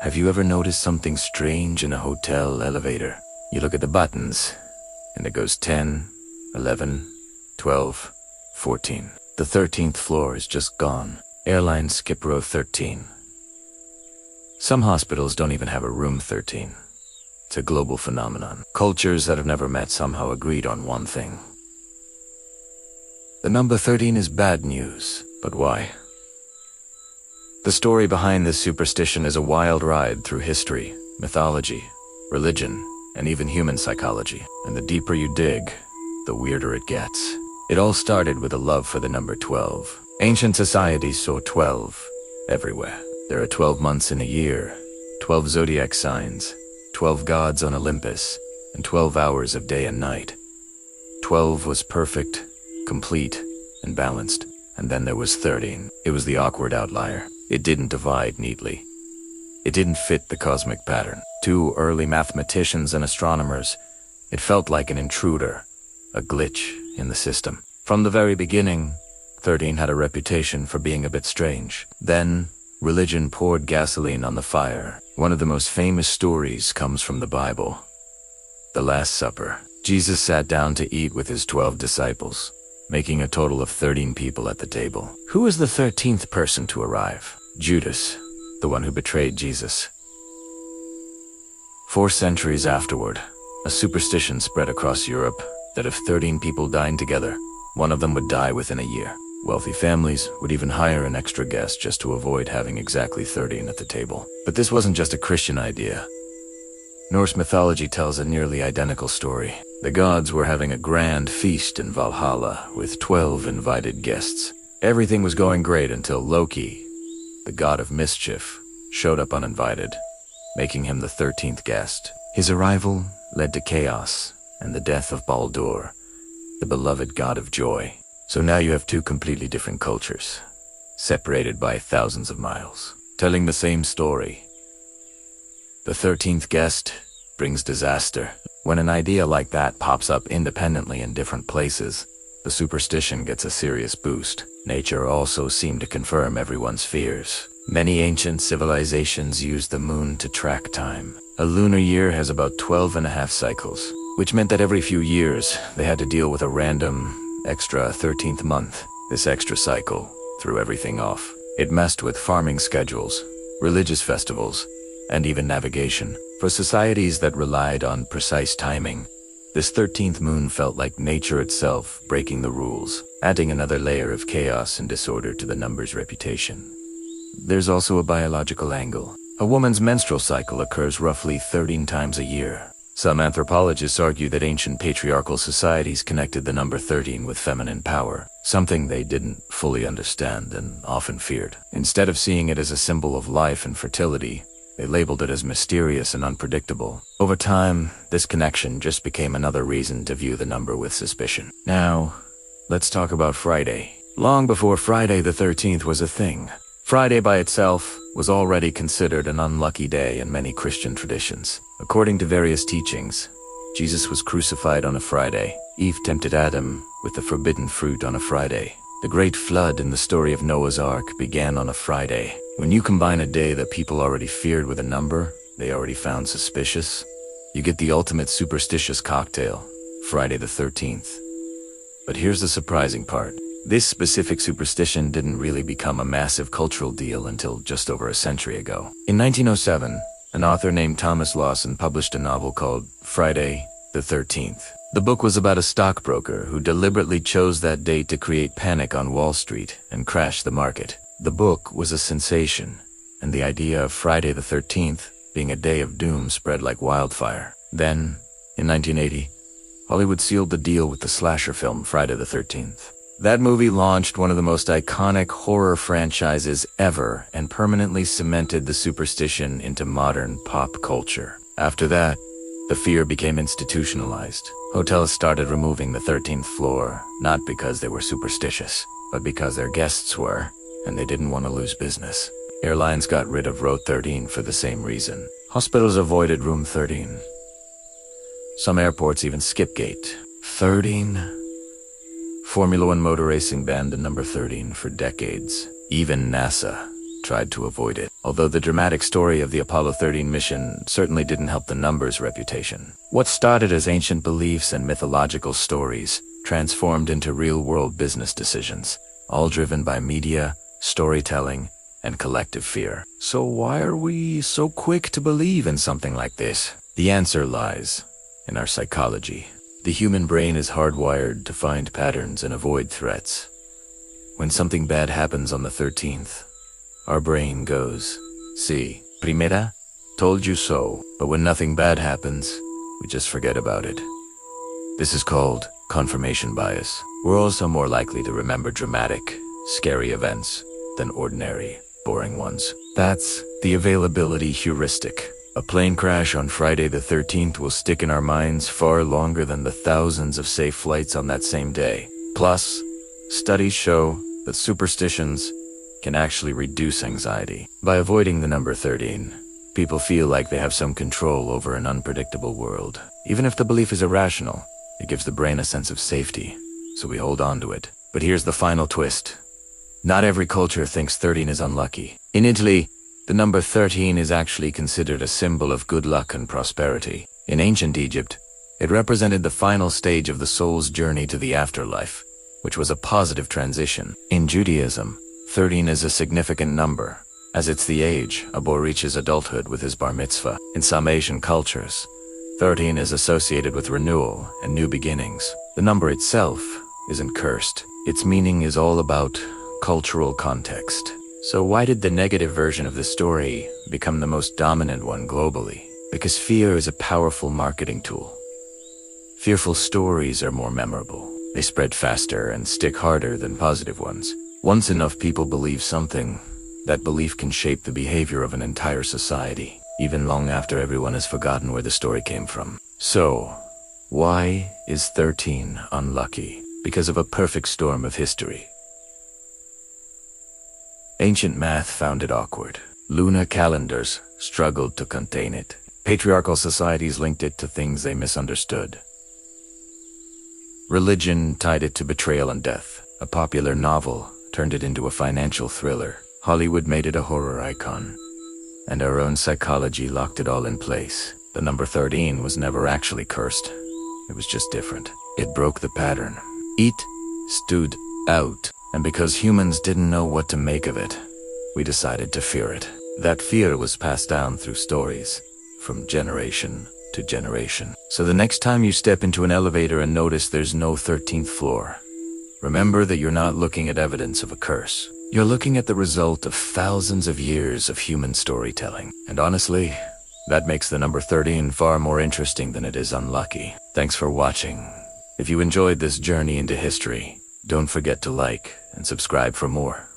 Have you ever noticed something strange in a hotel elevator? You look at the buttons, and it goes 10, 11, 12, 14. The 13th floor is just gone. Airlines skip row 13. Some hospitals don't even have a room 13. It's a global phenomenon. Cultures that have never met somehow agreed on one thing. The number 13 is bad news, but why? The story behind this superstition is a wild ride through history, mythology, religion, and even human psychology. And the deeper you dig, the weirder it gets. It all started with a love for the number 12. Ancient societies saw 12 everywhere. There are 12 months in a year, 12 zodiac signs, 12 gods on Olympus, and 12 hours of day and night. 12 was perfect, complete, and balanced. And then there was 13. It was the awkward outlier. It didn't divide neatly. It didn't fit the cosmic pattern. To early mathematicians and astronomers, it felt like an intruder, a glitch in the system. From the very beginning, 13 had a reputation for being a bit strange. Then, religion poured gasoline on the fire. One of the most famous stories comes from the Bible. The Last Supper. Jesus sat down to eat with his 12 disciples, making a total of 13 people at the table. Who was the 13th person to arrive? Judas, the one who betrayed Jesus. 4 centuries afterward, a superstition spread across Europe that if 13 people dined together, one of them would die within a year. Wealthy families would even hire an extra guest just to avoid having exactly 13 at the table. But this wasn't just a Christian idea. Norse mythology tells a nearly identical story. The gods were having a grand feast in Valhalla with 12 invited guests. Everything was going great until Loki, the god of mischief, showed up uninvited, making him the 13th guest. His arrival led to chaos and the death of Baldur, the beloved god of joy. So now you have 2 completely different cultures, separated by thousands of miles, telling the same story. The 13th guest brings disaster. When an idea like that pops up independently in different places, the superstition gets a serious boost. Nature also seemed to confirm everyone's fears. Many ancient civilizations used the moon to track time. A lunar year has about 12.5 cycles, which meant that every few years they had to deal with a random, extra 13th month. This extra cycle threw everything off. It messed with farming schedules, religious festivals, and even navigation. For societies that relied on precise timing, this 13th moon felt like nature itself breaking the rules, adding another layer of chaos and disorder to the number's reputation. There's also a biological angle. A woman's menstrual cycle occurs roughly 13 times a year. Some anthropologists argue that ancient patriarchal societies connected the number 13 with feminine power, something they didn't fully understand and often feared. Instead of seeing it as a symbol of life and fertility, they labeled it as mysterious and unpredictable. Over time, this connection just became another reason to view the number with suspicion. Now, let's talk about Friday. Long before Friday the 13th was a thing, Friday by itself was already considered an unlucky day in many Christian traditions. According to various teachings, Jesus was crucified on a Friday. Eve tempted Adam with the forbidden fruit on a Friday. The great flood in the story of Noah's Ark began on a Friday. When you combine a day that people already feared with a number they already found suspicious, you get the ultimate superstitious cocktail, Friday the 13th. But here's the surprising part. This specific superstition didn't really become a massive cultural deal until just over a century ago. In 1907, an author named Thomas Lawson published a novel called Friday the 13th. The book was about a stockbroker who deliberately chose that date to create panic on Wall Street and crash the market. The book was a sensation, and the idea of Friday the 13th being a day of doom spread like wildfire. Then, in 1980, Hollywood sealed the deal with the slasher film Friday the 13th. That movie launched one of the most iconic horror franchises ever and permanently cemented the superstition into modern pop culture. After that, the fear became institutionalized. Hotels started removing the 13th floor, not because they were superstitious, but because their guests were, and they didn't want to lose business. Airlines got rid of row 13 for the same reason. Hospitals avoided room 13. Some airports even skipped gate 13. Formula One motor racing banned the number 13 for decades. Even NASA tried to avoid it. Although the dramatic story of the Apollo 13 mission certainly didn't help the number's reputation. What started as ancient beliefs and mythological stories transformed into real-world business decisions, all driven by media, storytelling, and collective fear. So why are we so quick to believe in something like this? The answer lies in our psychology. The human brain is hardwired to find patterns and avoid threats. When something bad happens on the 13th, our brain goes, "Sí, primera, told you so." But when nothing bad happens, we just forget about it. This is called confirmation bias. We're also more likely to remember dramatic, scary events than ordinary, boring ones. That's the availability heuristic. A plane crash on Friday the 13th will stick in our minds far longer than the thousands of safe flights on that same day. Plus, studies show that superstitions can actually reduce anxiety. By avoiding the number 13, people feel like they have some control over an unpredictable world. Even if the belief is irrational, it gives the brain a sense of safety, so we hold on to it. But here's the final twist. Not every culture thinks 13 is unlucky. In Italy, the number 13 is actually considered a symbol of good luck and prosperity. In ancient Egypt, it represented the final stage of the soul's journey to the afterlife, which was a positive transition. In Judaism, 13 is a significant number, as it's the age a boy reaches adulthood with his bar mitzvah. In some Asian cultures, 13 is associated with renewal and new beginnings. The number itself isn't cursed. Its meaning is all about cultural context. So why did the negative version of the story become the most dominant one globally? Because fear is a powerful marketing tool. Fearful stories are more memorable. They spread faster and stick harder than positive ones. Once enough people believe something, that belief can shape the behavior of an entire society, even long after everyone has forgotten where the story came from. So, why is 13 unlucky? Because of a perfect storm of history. Ancient math found it awkward. Lunar calendars struggled to contain it. Patriarchal societies linked it to things they misunderstood. Religion tied it to betrayal and death. A popular novel turned it into a financial thriller. Hollywood made it a horror icon. And our own psychology locked it all in place. The number 13 was never actually cursed. It was just different. It broke the pattern. It stood out. And because humans didn't know what to make of it, we decided to fear it. That fear was passed down through stories, from generation to generation. So the next time you step into an elevator and notice there's no 13th floor, remember that you're not looking at evidence of a curse. You're looking at the result of thousands of years of human storytelling. And honestly, that makes the number 13 far more interesting than it is unlucky. Thanks for watching. If you enjoyed this journey into history, don't forget to like and subscribe for more.